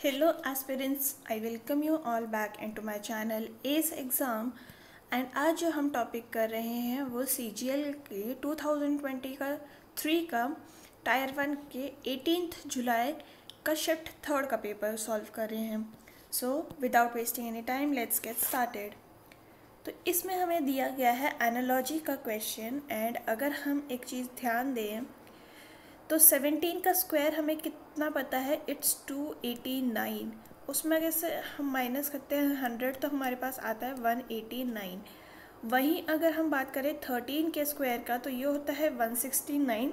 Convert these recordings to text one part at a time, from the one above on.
Hello aspirants, I welcome you all back into my channel ACE Exam and आज जो हम topic कर रहे हैं वो CGL के 2020 का 3 का टायर 1 के 18 जुलाई का शिफ्ट 3 का पेपर सॉल्व कर रहे हैं। So without wasting any time let's get started. तो इसमें हमें दिया गया है एनालॉजी का क्वेश्चन एंड अगर हम एक चीज़ ध्यान दें तो 17 का स्क्वायर हमें कितना पता है, इट्स 289। उसमें अगर से हम माइनस करते हैं 100 तो हमारे पास आता है 189। वहीं अगर हम बात करें 13 के स्क्वायर का तो ये होता है 169,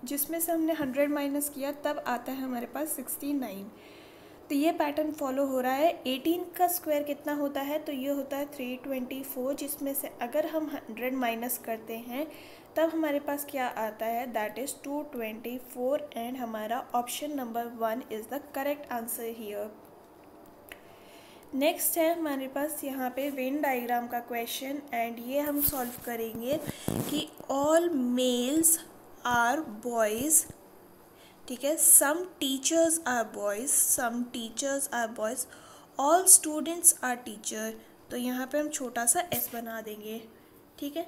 जिसमें से हमने 100 माइनस किया तब आता है हमारे पास 69। तो ये पैटर्न फॉलो हो रहा है। 18 का स्क्वायर कितना होता है तो ये होता है 324, जिसमें से अगर हम 100 माइनस करते हैं तब हमारे पास क्या आता है, दैट इज़ 224 एंड हमारा option number 1 is the correct answer here. Next है हमारे पास यहाँ पे वेन डायग्राम का क्वेश्चन एंड ये हम सॉल्व करेंगे कि ऑल मेल्स आर बॉयज़, ठीक है, some teachers are boys, some teachers are boys, all students are teacher. तो यहाँ पे हम छोटा सा एस बना देंगे, ठीक है।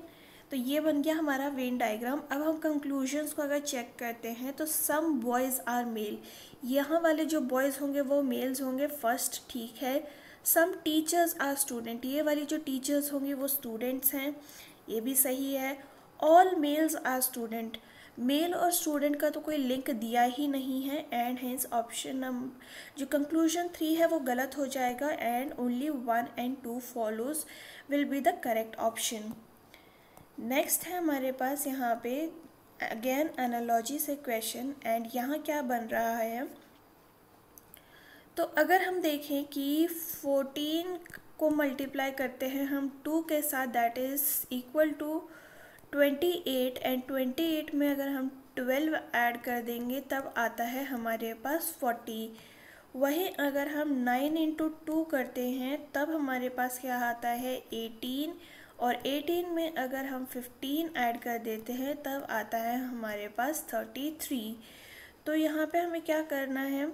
तो ये बन गया हमारा वेन डायग्राम। अब हम कंक्लूजन्स को अगर चेक करते हैं तो सम बॉयज़ आर मेल, यहाँ वाले जो बॉयज़ होंगे वो मेल्स होंगे, फर्स्ट ठीक है। सम टीचर्स आर स्टूडेंट, ये वाली जो टीचर्स होंगी वो स्टूडेंट्स हैं, ये भी सही है। All males are student, male और स्टूडेंट का तो कोई लिंक दिया ही नहीं है एंड हेंस ऑप्शन नंबर जो कंक्लूजन 3 है वो गलत हो जाएगा and only 1 and 2 follows will be the correct option. Next है हमारे पास यहाँ पे अगेन एनालॉजी से क्वेश्चन एंड यहाँ क्या बन रहा है, तो अगर हम देखें कि 14 को मल्टीप्लाई करते हैं हम 2 के साथ, that is equal to 28 and 28 में अगर हम 12 ऐड कर देंगे तब आता है हमारे पास 40। वहीं अगर हम 9 इंटू 2 करते हैं तब हमारे पास क्या आता है 18, और 18 में अगर हम 15 ऐड कर देते हैं तब आता है हमारे पास 33। तो यहाँ पे हमें क्या करना है,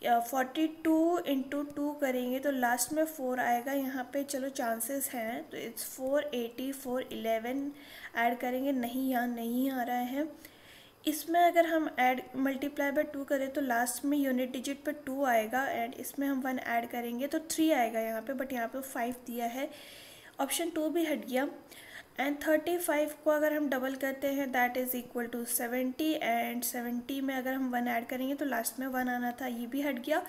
42 इंटू 2 करेंगे तो लास्ट में 4 आएगा, यहाँ पे चलो चांसेस हैं तो इट्स 484। 11 ऐड करेंगे, नहीं यहाँ नहीं आ रहा है। इसमें अगर हम ऐड मल्टीप्लाई बाय 2 करें तो लास्ट में यूनिट डिजिट पे 2 आएगा एंड इसमें हम 1 ऐड करेंगे तो 3 आएगा यहाँ पे, बट यहाँ पे 5 दिया है, ऑप्शन 2 भी हट गया। एंड 35 को अगर हम डबल करते हैं that is equal to 70 and 70 में अगर हम 1 ऐड करेंगे तो लास्ट में 1 आना था, ये भी हट गया।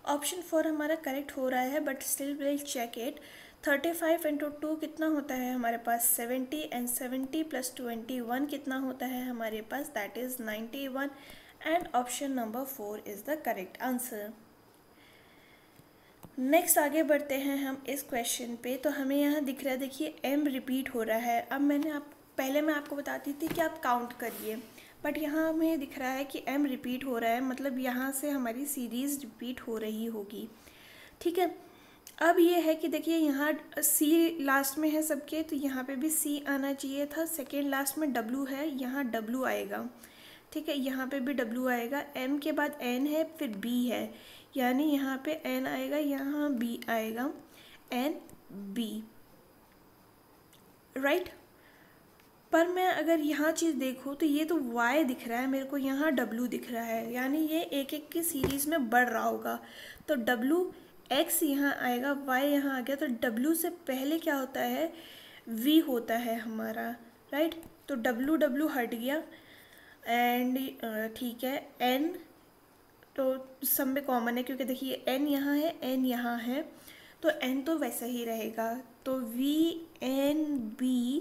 ऑप्शन 4 हमारा करेक्ट हो रहा है but still will check it. 35 into 2 कितना होता है हमारे पास 70 एंड 70 प्लस 21 कितना होता है हमारे पास, that is 91 and option number 4 is the correct answer. Next आगे बढ़ते हैं हम इस क्वेश्चन पे। तो हमें यहाँ दिख रहा है, देखिए m रिपीट हो रहा है। अब पहले मैं आपको बताती थी कि आप काउंट करिए, बट यहाँ हमें दिख रहा है कि m रिपीट हो रहा है, मतलब यहाँ से हमारी सीरीज़ रिपीट हो रही होगी, ठीक है। अब ये है कि देखिए यहाँ c लास्ट में है सबके, तो यहाँ पे भी c आना चाहिए था। सेकेंड लास्ट में w है, यहाँ w आएगा, ठीक है, यहाँ पे भी w आएगा। m के बाद n है, फिर b है, यानी यहाँ पे n आएगा, यहाँ b आएगा, n b, राइट। पर मैं अगर यहाँ चीज़ देखूँ तो ये तो y दिख रहा है मेरे को, यहाँ w दिख रहा है, यानी ये एक एक की सीरीज़ में बढ़ रहा होगा। तो w x यहाँ आएगा, y यहाँ आ गया, तो w से पहले क्या होता है, v होता है हमारा, राइट। तो w हट गया एंड ठीक है, n तो सब में कॉमन है क्योंकि देखिए n यहाँ है, n यहाँ है, तो n तो वैसा ही रहेगा। तो v n b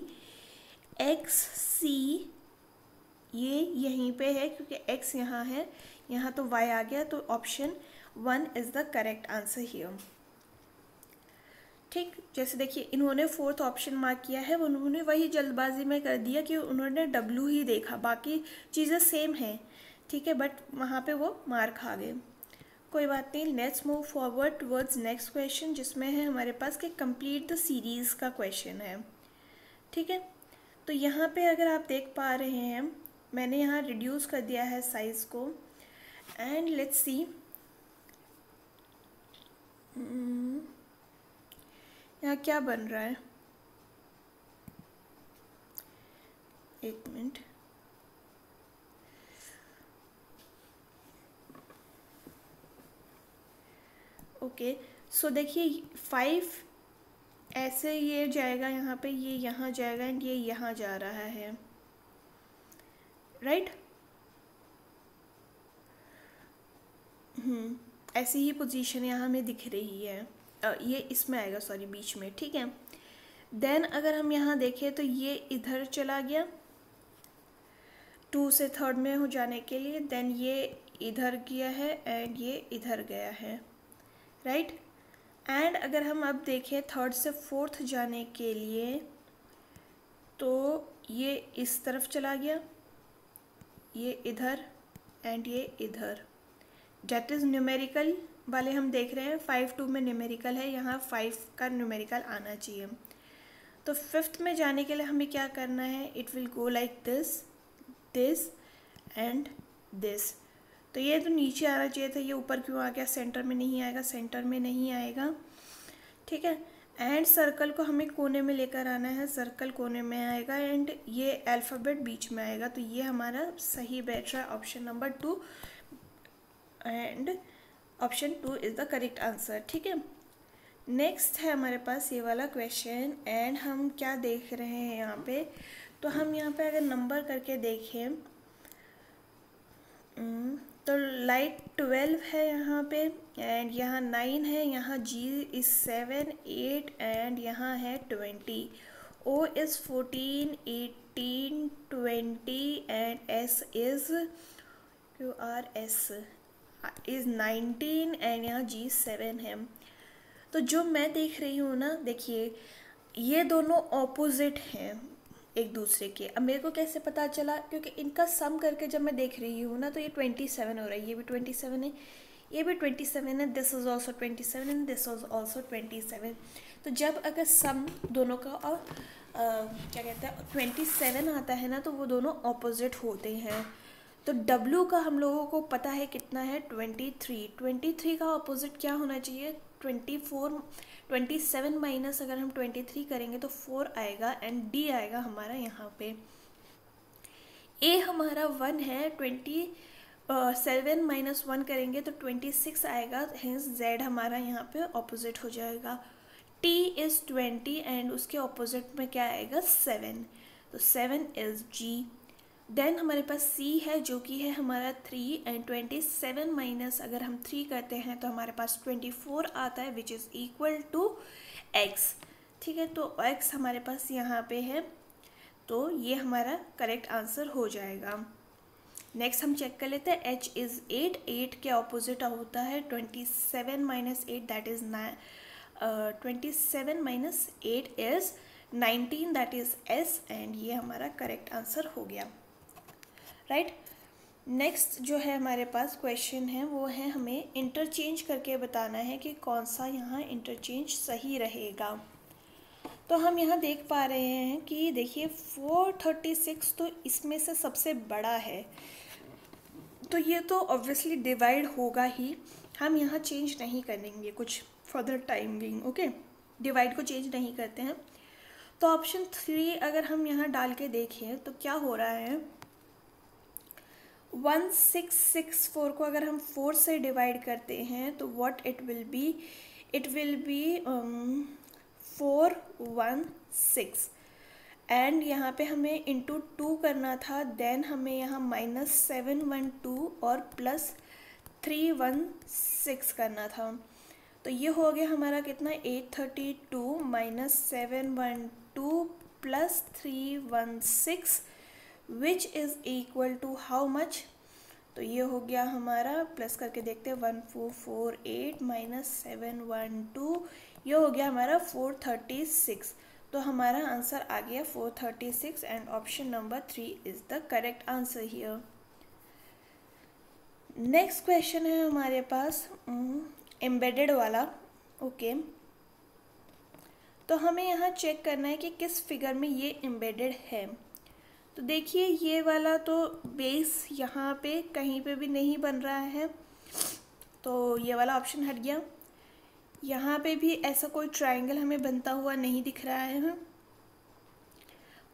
x c ये यहीं पे है क्योंकि x यहाँ है, यहाँ तो y आ गया, तो option 1 is the correct answer here, ठीक। जैसे देखिए इन्होंने 4th ऑप्शन मार्क किया है, उन्होंने वही जल्दबाजी में कर दिया कि उन्होंने w ही देखा, बाकी चीज़ें सेम हैं, ठीक है, बट वहाँ पे वो मार खा गए, कोई बात नहीं। Let's move forward towards next question, जिसमें है हमारे पास कि कंप्लीट द सीरीज़ का क्वेश्चन है, ठीक है। तो यहाँ पे अगर आप देख पा रहे हैं मैंने यहाँ रिड्यूस कर दिया है साइज़ को एंड लेट्स सी यहाँ क्या बन रहा है, एक मिनट। ओके, सो देखिए 5 ऐसे ये जाएगा यहाँ पे, ये यहाँ जाएगा एंड ये यहाँ जा रहा है, राइट। ऐसी ही पोजीशन यहाँ हमें दिख रही है, ये इसमें आएगा, सॉरी बीच में, ठीक है। देन अगर हम यहाँ देखें तो ये इधर चला गया 2 से 3rd में हो जाने के लिए, देन ये इधर गया है एंड ये इधर गया है, राइट। एंड अगर हम अब देखें 3rd से 4th जाने के लिए तो ये इस तरफ चला गया, ये इधर एंड ये इधर, डेट इज़ न्यूमेरिकल वाले हम देख रहे हैं। 5-2 में न्यूमेरिकल है, यहाँ 5 का न्यूमेरिकल आना चाहिए। तो 5th में जाने के लिए हमें क्या करना है, it will go like this, this and this. तो ये तो नीचे आना चाहिए था, ये ऊपर क्यों आ गया, सेंटर में नहीं आएगा, सेंटर में नहीं आएगा, ठीक है। एंड सर्कल को हमें कोने में लेकर आना है, सर्कल कोने में आएगा एंड ये अल्फ़ाबेट बीच में आएगा। तो ये हमारा सही बैठ रहा है, option number 2, and option 2 is the correct answer, ठीक है। नेक्स्ट है हमारे पास ये वाला क्वेश्चन एंड हम क्या देख रहे हैं यहाँ पे, तो हम यहाँ पे अगर नंबर करके देखें तो लाइक 12 है यहाँ पे एंड यहाँ 9 है, यहाँ G इज़ 7, 8 एंड यहाँ है 20, O is 14, 18, 20 and S is QRS is 19 and यहाँ G 7 है। तो जो मैं देख रही हूँ ना, देखिए ये दोनों ऑपोजिट हैं एक दूसरे के। अब मेरे को कैसे पता चला, क्योंकि इनका सम करके जब मैं देख रही हूँ ना तो ये 27 हो रहा है, ये भी 27 है, ये भी 27 है, this is also 27 and this is also 27। तो जब अगर सम दोनों का और क्या कहते हैं 27 आता है ना, तो वो दोनों ऑपोजिट होते हैं। तो W का हम लोगों को पता है कितना है, 23 का ऑपोजिट क्या होना चाहिए, 27 माइनस अगर हम 23 करेंगे तो 4 आएगा एंड D आएगा हमारा यहाँ पे। A हमारा 1 है, 27 माइनस 1 करेंगे तो 26 आएगा, हेंस Z हमारा यहाँ पे ऑपोजिट हो जाएगा। T इज़ 20 एंड उसके ऑपोजिट में क्या आएगा, 7, तो 7 इज़ G। देन हमारे पास C है जो कि है हमारा 3 एंड 27 माइनस अगर हम 3 करते हैं तो हमारे पास 24 आता है, which is equal to X, ठीक है। तो X हमारे पास यहाँ पे है, तो ये हमारा करेक्ट आंसर हो जाएगा। नेक्स्ट हम चेक कर लेते हैं, H इज़ 8 के ऑपोजिट होता है 27 minus 8, that is 27 minus 8 is 19, that is S and ये हमारा करेक्ट आंसर हो गया, राइट। नेक्स्ट जो है हमारे पास क्वेश्चन है वो है हमें इंटरचेंज करके बताना है कि कौन सा यहाँ इंटरचेंज सही रहेगा। तो हम यहाँ देख पा रहे हैं कि देखिए 436 तो इसमें से सबसे बड़ा है, तो ये तो ऑब्वियसली डिवाइड होगा ही, हम यहाँ चेंज नहीं करेंगे कुछ for the time being, okay, divide को चेंज नहीं करते हैं। तो ऑप्शन 3 अगर हम यहाँ डाल के देखें तो क्या हो रहा है, 1664 को अगर हम 4 से डिवाइड करते हैं तो what it will be, it will be 416 and यहाँ पे हमें इंटू 2 करना था, देन हमें यहाँ -712 और +316 करना था। तो ये हो गया हमारा कितना, 832 -712 +316 which is equal to how much. तो ये हो गया हमारा, प्लस करके देखते हैं, 1448 -712, ये हो गया हमारा 436। तो हमारा आंसर आ गया 436 and option number 3 is the correct answer here. Next question है हमारे पास एम्बेडेड वाला, ओके। तो हमें यहाँ चेक करना है कि किस फिगर में ये एम्बेडेड है। तो देखिए ये वाला तो बेस यहाँ पे कहीं पे भी नहीं बन रहा है, तो ये वाला ऑप्शन हट गया। यहाँ पे भी ऐसा कोई ट्रायंगल हमें बनता हुआ नहीं दिख रहा है,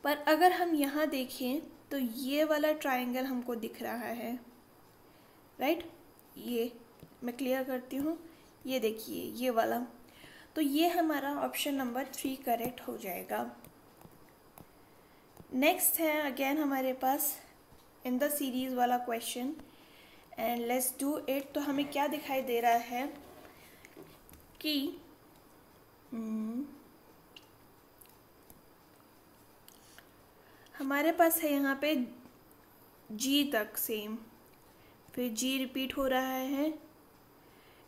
पर अगर हम यहाँ देखें तो ये वाला ट्रायंगल हमको दिख रहा है, राइट। ये मैं क्लियर करती हूँ, ये देखिए ये वाला, तो ये हमारा ऑप्शन नंबर 3 करेक्ट हो जाएगा। नेक्स्ट है अगेन हमारे पास इन द सीरीज़ वाला question, and let's do it. तो हमें क्या दिखाई दे रहा है कि हमारे पास है यहाँ पे जी तक सेम, फिर जी रिपीट हो रहा है,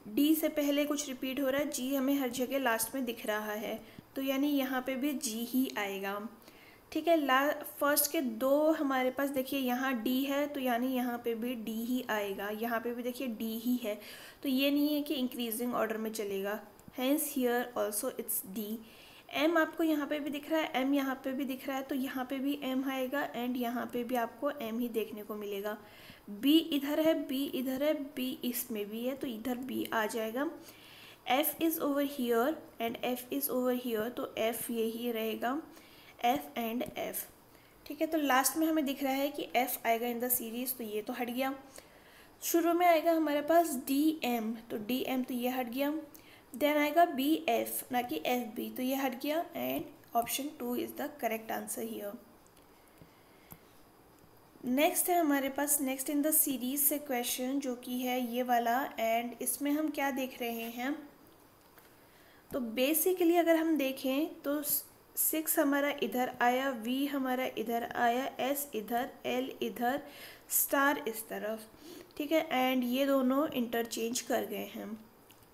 डी से पहले कुछ रिपीट हो रहा है, जी हमें हर जगह लास्ट में दिख रहा है, तो यानी यहाँ पे भी जी ही आएगा, ठीक है। फर्स्ट के दो हमारे पास देखिए यहाँ डी है, तो यानी यहाँ पे भी डी ही आएगा, यहाँ पे भी देखिए डी ही है, तो ये नहीं है कि इंक्रीजिंग ऑर्डर में चलेगा, hence here also it's D. एम आपको यहाँ पे भी दिख रहा है, एम यहाँ पे भी दिख रहा है, तो यहाँ पे भी एम आएगा, एंड यहाँ पे भी आपको एम ही देखने को मिलेगा। बी इधर है, बी इधर है, बी इसमें भी है, तो इधर बी आ जाएगा। F is over here and F is over here, तो एफ यही रहेगा, एफ एंड एफ, ठीक है। तो लास्ट में हमें दिख रहा है कि एफ आएगा इन द सीरीज़, तो ये तो हट गया। शुरू में आएगा हमारे पास डी एम, तो डी एम तो ये हट गया। देन आएगा बी एफ, ना कि एफ बी, तो ये हट गया, and option 2 is the correct answer here. Next है हमारे पास नेक्स्ट इन द सीरीज से क्वेश्चन, जो कि है ये वाला, एंड इसमें हम क्या देख रहे हैं, तो बेसिकली अगर हम देखें तो 6 हमारा इधर आया, V हमारा इधर आया, S इधर, L इधर, स्टार इस तरफ, ठीक है, एंड ये दोनों इंटरचेंज कर गए हैं,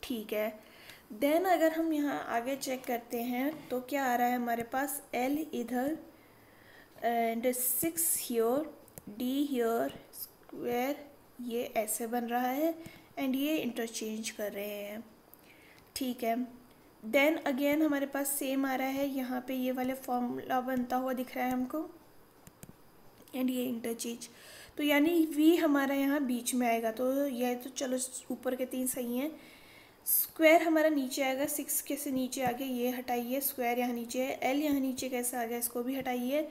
ठीक है। देन अगर हम यहाँ आगे चेक करते हैं तो क्या आ रहा है हमारे पास, L इधर and 6 here, D here, square ये ऐसे बन रहा है, एंड ये इंटरचेंज कर रहे हैं, ठीक है। देन अगेन हमारे पास सेम आ रहा है, यहाँ पे ये वाले फॉर्मूला बनता हुआ दिख रहा है हमको, एंड ये इंटरचेंज, तो यानी V हमारा यहाँ बीच में आएगा, तो यह तो चलो ऊपर के 3 सही हैं। स्क्वायर हमारा नीचे आएगा, 6 कैसे नीचे आ गया, ये हटाइए, स्क्वायर यहाँ नीचे है, L यहाँ नीचे कैसे आ गया, इसको भी हटाइए,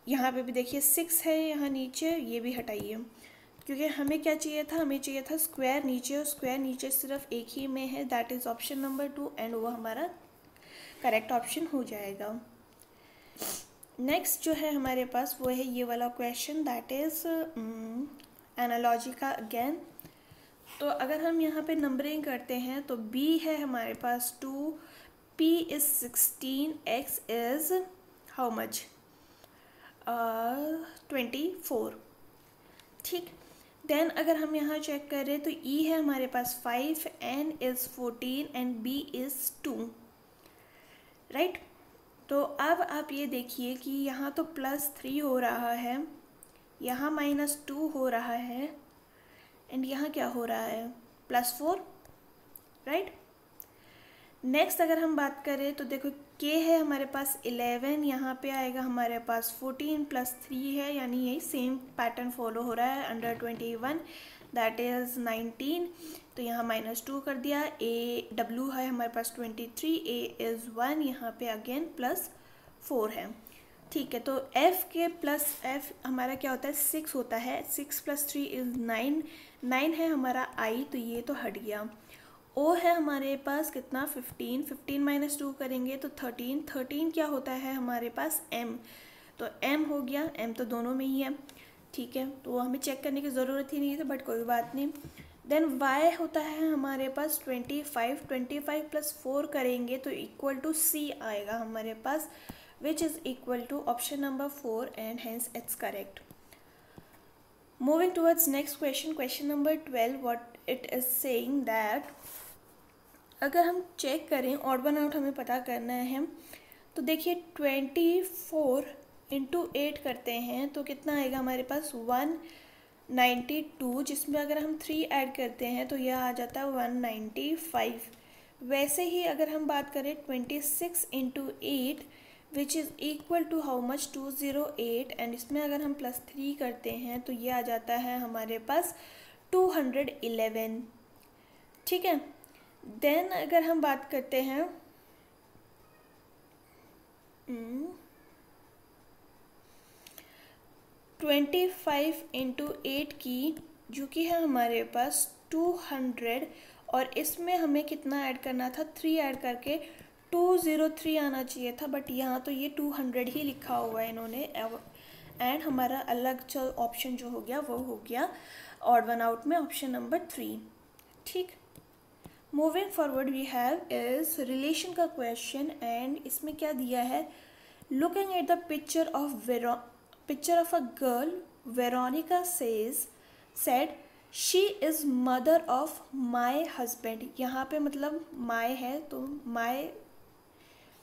यहाँ पे भी देखिए 6 है यहाँ नीचे, ये भी हटाइए, क्योंकि हमें क्या चाहिए था, हमें चाहिए था स्क्वायर नीचे, और स्क्वायर नीचे सिर्फ एक ही में है, that is option number 2, and वो हमारा करेक्ट ऑप्शन हो जाएगा। नेक्स्ट जो है हमारे पास वो है ये वाला क्वेश्चन, दैट इज़ एनालॉजी का अगेन। तो अगर हम यहाँ पे नंबरिंग करते हैं तो B है हमारे पास 2, P is 16, X is how much 24, ठीक। देन अगर हम यहाँ चेक करें तो E है हमारे पास 5, N is 14 and B is 2, right. तो अब आप ये देखिए कि यहाँ तो +3 हो रहा है, यहाँ -2 हो रहा है, एंड यहाँ क्या हो रहा है, +4, राइट। नेक्स्ट अगर हम बात करें तो देखो K है हमारे पास 11, यहाँ पे आएगा हमारे पास 14 +3 है, यानी यही सेम पैटर्न फॉलो हो रहा है, अंडर 21 दैट इज़ 19, तो यहाँ -2 कर दिया। W है हमारे पास 23, A इज़ 1, यहाँ पे अगेन +4 है, ठीक है। तो F के प्लस F हमारा क्या होता है, 6 होता है, 6 + 3 इज़ 9, 9 है हमारा I, तो ये तो हट गया। O है हमारे पास कितना, 15, 15 - 2 करेंगे तो 13, 13 क्या होता है हमारे पास M, तो M हो गया, M तो दोनों में ही है, ठीक है, तो हमें चेक करने की ज़रूरत ही नहीं है, बट कोई बात नहीं। देन Y होता है हमारे पास 25, 25 + 4 करेंगे तो इक्वल टू C आएगा हमारे पास, which is equal to option number 4, and hence it's correct. Moving towards next question, question number 12, what it is saying that अगर हम चेक करें ऑड वन आउट हमें पता करना है, तो देखिए 24 × 8 करते हैं तो कितना आएगा हमारे पास 192, जिसमें अगर हम 3 ऐड करते हैं तो यह आ जाता है 195। वैसे ही अगर हम बात करें 26 × 8 which is equal to how much 208, and इसमें अगर हम +3 करते हैं तो ये आ जाता है हमारे पास 211, ठीक है। देन अगर हम बात करते हैं 25 इंटू 8 की, जो कि है हमारे पास 200, और इसमें हमें कितना ऐड करना था, 3 ऐड करके 203 आना चाहिए था, बट यहाँ तो ये 200 ही लिखा हुआ है इन्होंने, एंड हमारा अलग ऑप्शन जो हो गया वो हो गया ऑड वन आउट में ऑप्शन नंबर 3। ठीक, moving forward we have is relation का क्वेश्चन, एंड इसमें क्या दिया है, looking at the picture of a girl, Veronica said she is mother of my husband। यहाँ पे मतलब my है तो my,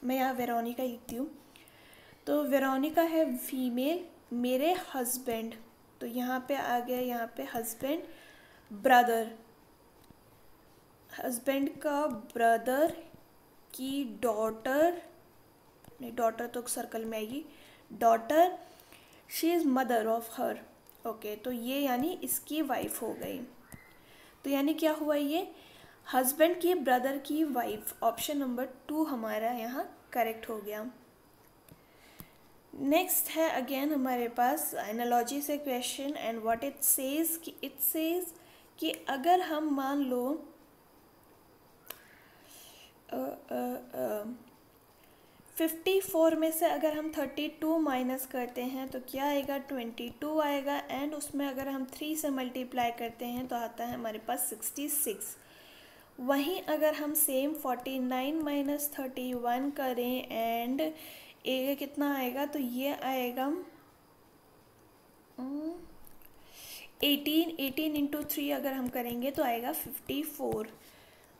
मैं यहाँ वेरोनिका लिखती हूँ, तो वेरोनिका है फीमेल, मेरे हस्बैंड, तो यहाँ पे आ गया, यहाँ पे हस्बैंड ब्रदर, हस्बैंड का ब्रदर की डॉटर, नहीं डॉटर तो सर्कल में आएगी, daughter, she is mother of her. Okay, तो ये यानी इसकी वाइफ हो गई, तो यानी क्या हुआ, ये हस्बैंड की ब्रदर की वाइफ, ऑप्शन नंबर 2 हमारा यहाँ करेक्ट हो गया। नेक्स्ट है अगेन हमारे पास एनालॉजी से question, and what it says कि अगर हम मान लो 54 में से अगर हम 32 माइनस करते हैं तो क्या आएगा, 22 आएगा, एंड उसमें अगर हम 3 से मल्टीप्लाई करते हैं तो आता है हमारे पास 66। वहीं अगर हम सेम 49 माइनस 31 करें एंड ये कितना आएगा, तो ये आएगा 18 इंटू 3 अगर हम करेंगे तो आएगा 54।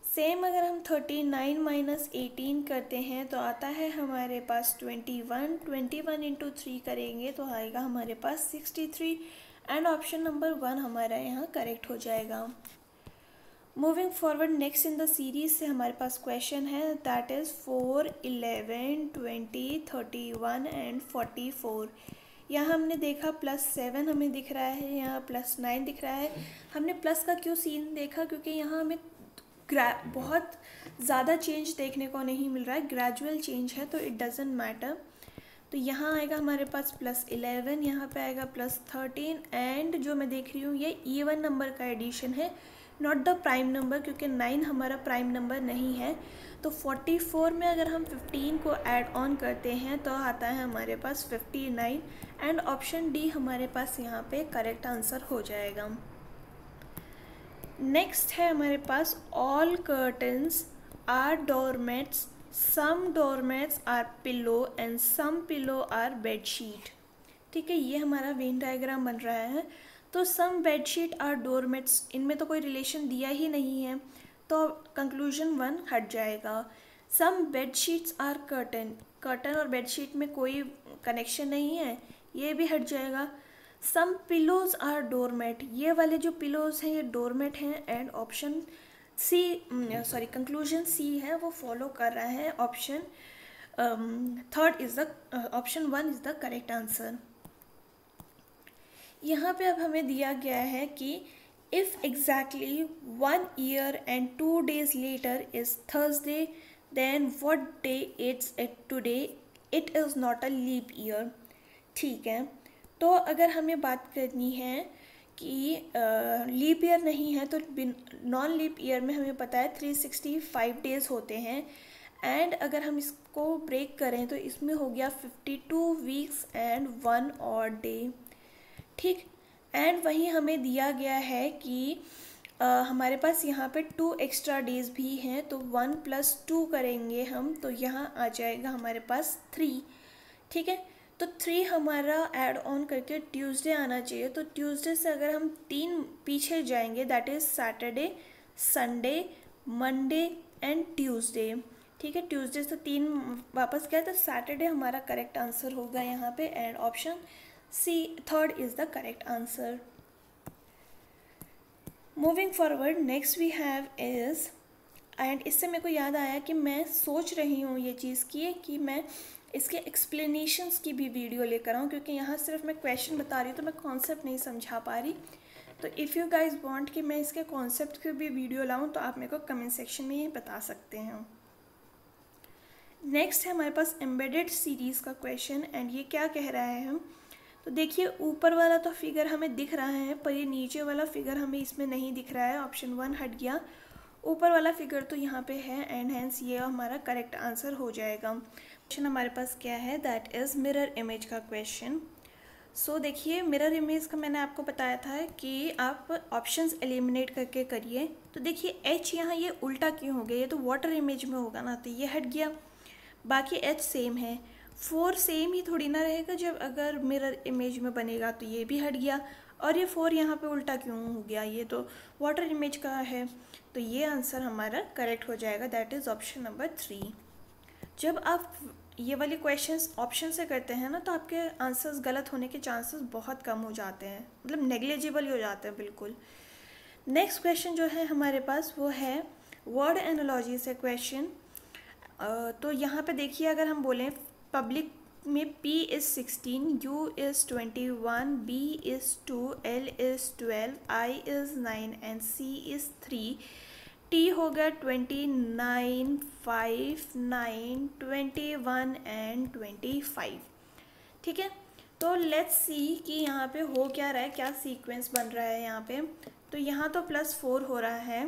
सेम अगर हम 39 माइनस 18 करते हैं तो आता है हमारे पास 21 इंटू 3 करेंगे तो आएगा हमारे पास 63, एंड ऑप्शन नंबर 1 हमारा यहाँ करेक्ट हो जाएगा। Moving forward next in the series से हमारे पास क्वेश्चन है, दैट इज़ 4, 11, 20, 31 एंड 44। यहाँ हमने देखा +7 हमें दिख रहा है, यहाँ +9 दिख रहा है। हमने प्लस का क्यों सीन देखा, क्योंकि यहाँ हमें बहुत ज़्यादा चेंज देखने को नहीं मिल रहा है, ग्रेजुअल चेंज है, तो इट डजेंट मैटर। तो यहाँ आएगा हमारे पास +11, यहाँ पे आएगा +13, एंड जो मैं देख रही हूँ ये इवन नंबर का एडिशन है, नॉट द प्राइम नंबर, क्योंकि 9 हमारा प्राइम नंबर नहीं है। तो 44 में अगर हम 15 को ऐड ऑन करते हैं तो आता है हमारे पास 59, एंड ऑप्शन डी हमारे पास यहाँ पे करेक्ट आंसर हो जाएगा। नेक्स्ट है हमारे पास all curtains are doormats, some doormats are pillow and some pillow are bedsheet. ठीक है, ये हमारा वेन डायग्राम बन रहा है। तो सम बेडशीट आर डोरमेट्स, इनमें तो कोई रिलेशन दिया ही नहीं है, तो कंक्लूजन 1 हट जाएगा। सम बेडशीट्स आर कर्टन, कर्टन और बेडशीट में कोई कनेक्शन नहीं है, ये भी हट जाएगा। सम पिलोज आर डोरमेट, ये वाले जो पिलोज हैं ये डोरमेट हैं, एंड ऑप्शन सी, कंक्लूजन सी है वो फॉलो कर रहा है, option third is the option 1 is the correct answer. यहाँ पे अब हमें दिया गया है कि if exactly 1 year and 2 days later is Thursday, then what day it's today? It is not a leap year। ठीक है, तो अगर हमें बात करनी है कि लीप ईयर नहीं है, तो नॉन लीप ईयर में हमें पता है 365 डेज़ होते हैं, एंड अगर हम इसको ब्रेक करें तो इसमें हो गया 52 वीक्स एंड 1 ऑड डे। ठीक, एंड वहीं हमें दिया गया है कि हमारे पास यहाँ पे 2 एक्स्ट्रा डेज़ भी हैं, तो 1 + 2 करेंगे हम तो यहाँ आ जाएगा हमारे पास 3। ठीक है, तो 3 हमारा ऐड ऑन करके ट्यूसडे आना चाहिए, तो ट्यूसडे से अगर हम 3 पीछे जाएंगे, that is Saturday, Sunday, Monday and Tuesday. ठीक है, ट्यूसडे से 3 वापस गया तो सैटरडे हमारा करेक्ट आंसर होगा यहाँ पे, and option C third is the correct answer. Moving forward next we have is, and इससे मेरे को याद आया कि मैं सोच रही हूँ ये चीज़ की कि मैं इसके एक्सप्लेनेशंस की भी वीडियो लेकर आऊँ, क्योंकि यहाँ सिर्फ मैं क्वेश्चन बता रही हूँ तो मैं कॉन्सेप्ट नहीं समझा पा रही। तो इफ़ यू गाइज वांट कि मैं इसके कॉन्सेप्ट की भी वीडियो लाऊं तो आप मेरे को कमेंट सेक्शन में ये बता सकते हैं। नेक्स्ट है हमारे पास एम्बेडेड सीरीज़ का क्वेश्चन एंड ये क्या कह रहा है हम, तो देखिए ऊपर वाला तो फिगर हमें दिख रहा है पर ये नीचे वाला फिगर हमें इसमें नहीं दिख रहा है। ऑप्शन 1 हट गया, ऊपर वाला फिगर तो यहाँ पे है एंड हेंस ये हमारा करेक्ट आंसर हो जाएगा। क्वेश्चन हमारे पास क्या है, दैट इज़ मिरर इमेज का क्वेश्चन। सो देखिए मिरर इमेज का मैंने आपको बताया था कि आप ऑप्शंस एलिमिनेट करके करिए। तो देखिए एच यहाँ ये उल्टा क्यों हो गया, ये तो वाटर इमेज में होगा ना, तो ये हट गया। बाकी एच सेम है, 4 सेम ही थोड़ी ना रहेगा जब अगर मिरर इमेज में बनेगा, तो ये भी हट गया। और ये 4 यहाँ पे उल्टा क्यों हो गया, ये तो वाटर इमेज का है, तो ये आंसर हमारा करेक्ट हो जाएगा, दैट इज़ ऑप्शन नंबर 3। जब आप ये वाली क्वेश्चंस ऑप्शन से करते हैं ना तो आपके आंसर्स गलत होने के चांसेस बहुत कम हो जाते हैं, मतलब नेग्लिजिबल ही हो जाते हैं बिल्कुल। नेक्स्ट क्वेश्चन जो है हमारे पास वो है वर्ड एनालॉजी से क्वेश्चन। तो यहाँ पे देखिए अगर हम बोलें पब्लिक में P is 16, U is 21, B is 2, L is 12, I is 9 and C is 3, T हो गया 29, 5, 9, 21 एंड 25। ठीक है, तो लेट्स सी कि यहाँ पे हो क्या रहा है, क्या सीक्वेंस बन रहा है यहाँ पे। तो यहाँ तो +4 हो रहा है,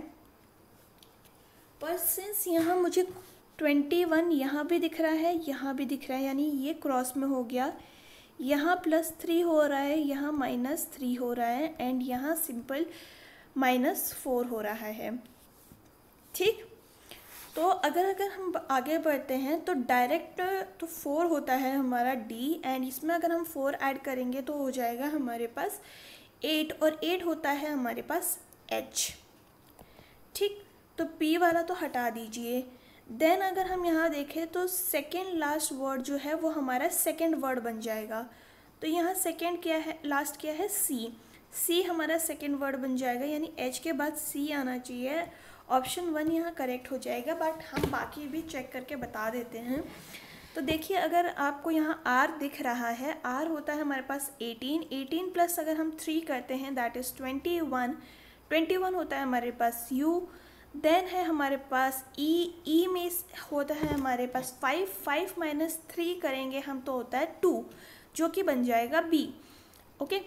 पर सिंस यहाँ मुझे 21 यहाँ भी दिख रहा है, यहाँ भी दिख रहा है, यानी ये क्रॉस में हो गया। यहाँ +3 हो रहा है, यहाँ -3 हो रहा है एंड यहाँ सिंपल -4 हो रहा है। ठीक, तो अगर हम आगे बढ़ते हैं तो डायरेक्ट तो 4 होता है हमारा D एंड इसमें अगर हम 4 ऐड करेंगे तो हो जाएगा हमारे पास 8 और 8 होता है हमारे पास H। ठीक, तो P वाला तो हटा दीजिए। देन अगर हम यहाँ देखें तो सेकेंड लास्ट वर्ड जो है वो हमारा सेकेंड वर्ड बन जाएगा। तो यहाँ सेकेंड क्या है, लास्ट क्या है, C हमारा सेकेंड वर्ड बन जाएगा, यानी H के बाद C आना चाहिए। ऑप्शन 1 यहाँ करेक्ट हो जाएगा, बट हम बाकी भी चेक करके बता देते हैं। तो देखिए अगर आपको यहाँ R दिख रहा है, R होता है हमारे पास 18 प्लस अगर हम 3 करते हैं दैट इज़ 21 होता है हमारे पास U। देन है हमारे पास E में होता है हमारे पास 5 माइनस 3 करेंगे हम तो होता है 2, जो कि बन जाएगा B। ओके,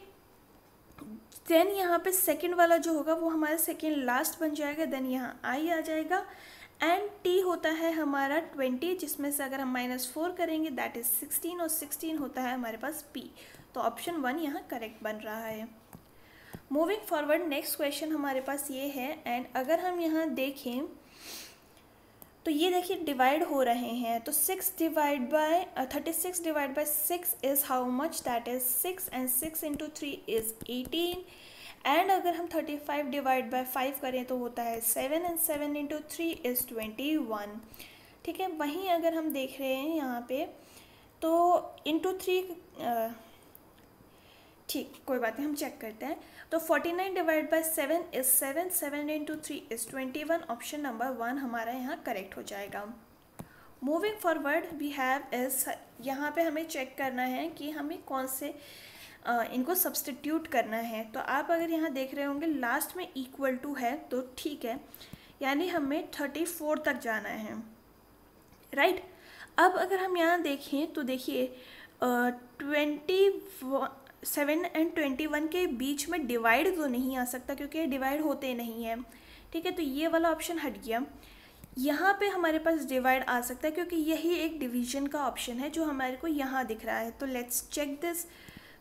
देन यहाँ पे सेकंड वाला जो होगा वो हमारा सेकंड लास्ट बन जाएगा। देन यहाँ I आ जाएगा एंड T होता है हमारा 20, जिसमें से अगर हम -4 करेंगे दैट इज़ 16 और 16 होता है हमारे पास P। तो ऑप्शन 1 यहाँ करेक्ट बन रहा है। मूविंग फॉरवर्ड नेक्स्ट क्वेश्चन हमारे पास ये है एंड अगर हम यहाँ देखें तो ये देखिए डिवाइड हो रहे हैं। तो 36 divide by 6 is how much, that is 6 and 6 into 3 is 18 and अगर हम 35 डिवाइड बाय 5 करें तो होता है 7 एंड 7 इंटू 3 इज़ 21। ठीक है, वहीं अगर हम देख रहे हैं यहाँ पे तो इंटू 3 ठीक, कोई बात नहीं, हम चेक करते हैं। तो 49 divide by 7 is 7, 7 into 3 is 21। Option number 1 हमारा यहाँ करेक्ट हो जाएगा। Moving forward we have is, यहाँ पे हमें चेक करना है कि हमें कौन से इनको सब्सटीट्यूट करना है। तो आप अगर यहाँ देख रहे होंगे लास्ट में इक्वल टू है तो ठीक है, यानी हमें 34 तक जाना है, राइट। अब अगर हम यहाँ देखें तो देखिए 27 एंड 21 के बीच में डिवाइड तो नहीं आ सकता क्योंकि डिवाइड होते नहीं हैं। ठीक है, तो ये वाला ऑप्शन हट गया। यहाँ पे हमारे पास डिवाइड आ सकता है क्योंकि यही एक डिवीजन का ऑप्शन है जो हमारे को यहाँ दिख रहा है। तो लेट्स चेक दिस।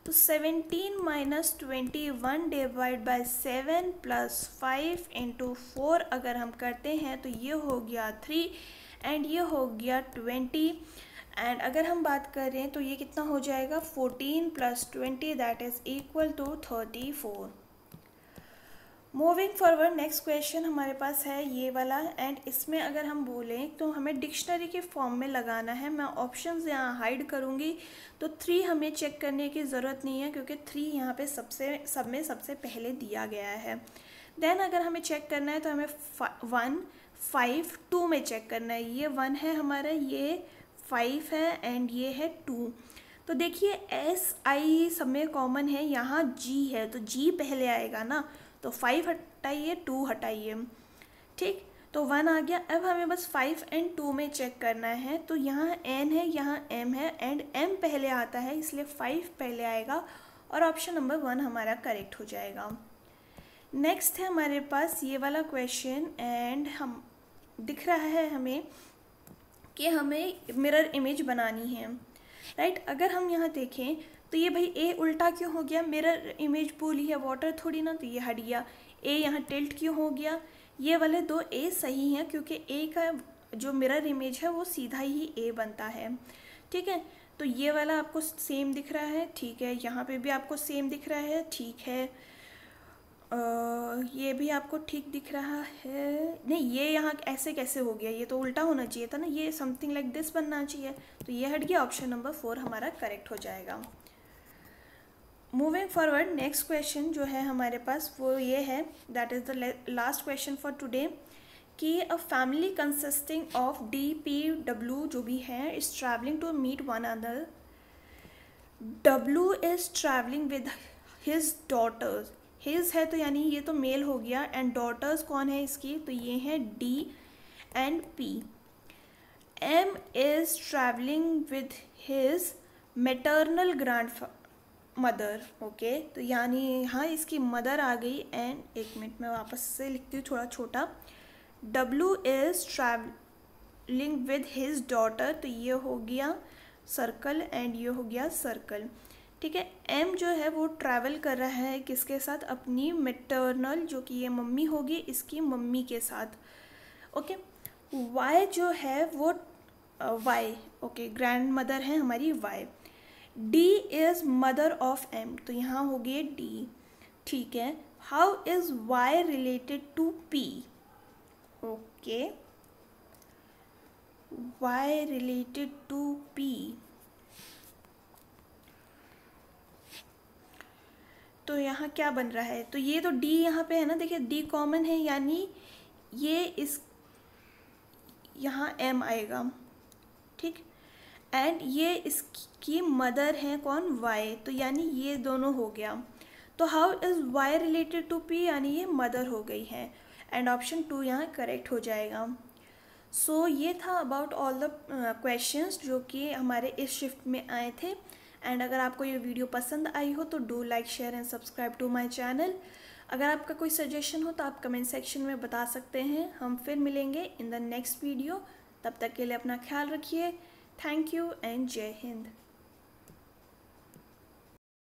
तो 17 minus 21 divide by 7 plus 5 into 4 अगर हम करते हैं तो ये हो गया 3 एंड ये हो गया 20 एंड अगर हम बात करें तो ये कितना हो जाएगा 14 plus 20 that is equal to 34। Moving forward next question हमारे पास है ये वाला एंड इसमें अगर हम बोलें तो हमें डिक्शनरी के फॉर्म में लगाना है। मैं ऑप्शंस यहाँ हाइड करूँगी तो 3 हमें चेक करने की ज़रूरत नहीं है क्योंकि 3 यहाँ पे सब में सबसे पहले दिया गया है। देन अगर हमें चेक करना है तो हमें 1, 5, 2 में चेक करना है। ये 1 है हमारा, ये 5 है एंड ये है 2। तो देखिए एस आई सब में कॉमन है, यहाँ जी है तो जी पहले आएगा ना, तो 5 हटाइए 2 हटाइए, ठीक, तो 1 आ गया। अब हमें बस 5 एंड 2 में चेक करना है, तो यहाँ n है यहाँ m है एंड m पहले आता है इसलिए 5 पहले आएगा और ऑप्शन नंबर 1 हमारा करेक्ट हो जाएगा। नेक्स्ट है हमारे पास ये वाला क्वेश्चन एंड हम दिख रहा है हमें कि हमें मिरर इमेज बनानी है, राइट। अगर हम यहाँ देखें तो ये भाई ए उल्टा क्यों हो गया, मिरर इमेज बोली है वाटर थोड़ी ना, तो ये हट गया। ए यहाँ टिल्ट क्यों हो गया, ये वाले 2 ए सही हैं क्योंकि ए का जो मिरर इमेज है वो सीधा ही ए बनता है, ठीक है। तो ये वाला आपको सेम दिख रहा है, ठीक है, यहाँ पे भी आपको सेम दिख रहा है, ठीक है, ये भी आपको ठीक दिख रहा है, नहीं ये यहाँ ऐसे कैसे हो गया, ये तो उल्टा होना चाहिए था ना, ये समथिंग लाइक दिस बनना चाहिए, तो ये हट गया, ऑप्शन नंबर 4 हमारा करेक्ट हो जाएगा। मूविंग फॉरवर्ड, नेक्स्ट क्वेश्चन जो है हमारे पास वो ये है, that is the last question for today, कि a family consisting of DPW जो भी है is travelling to meet one other, W is travelling with his daughters, his है तो यानी ये तो मेल हो गया, एंड डॉटर्स कौन है इसकी, तो ये हैं D and P। M is travelling with his maternal grand mother, okay, तो यानी यहाँ इसकी मदर आ गई, एंड एक मिनट में वापस से लिखती हूँ थोड़ा छोटा, W is travelling with his daughter, तो ये हो गया सर्कल एंड ये हो गया सर्कल, ठीक है। M जो है वो ट्रैवल कर रहा है किसके साथ, अपनी मेटर्नल जो कि ये मम्मी होगी इसकी मम्मी के साथ, ओके। Y जो है वो Y, ओके, ग्रैंड मदर है हमारी Y। D is mother of M, तो यहाँ हो गई D, ठीक है। How is Y related to P, okay, Y related to P, तो यहाँ क्या बन रहा है, तो ये तो D यहाँ पे है ना, देखिए D कॉमन है यानी ये इस यहाँ M आएगा, ठीक, एंड ये इसकी मदर है कौन, Y, तो यानी ये दोनों हो गया, तो how is Y related to P, यानी ये मदर हो गई है, एंड ऑप्शन 2 यहाँ करेक्ट हो जाएगा। सो ये था अबाउट ऑल द क्वेश्चंस जो कि हमारे इस शिफ्ट में आए थे, एंड अगर आपको ये वीडियो पसंद आई हो तो do like share and subscribe to my channel. अगर आपका कोई सजेशन हो तो आप कमेंट सेक्शन में बता सकते हैं। हम फिर मिलेंगे इन द नेक्स्ट वीडियो, तब तक के लिए अपना ख्याल रखिए। थैंक यू एंड जय हिंद।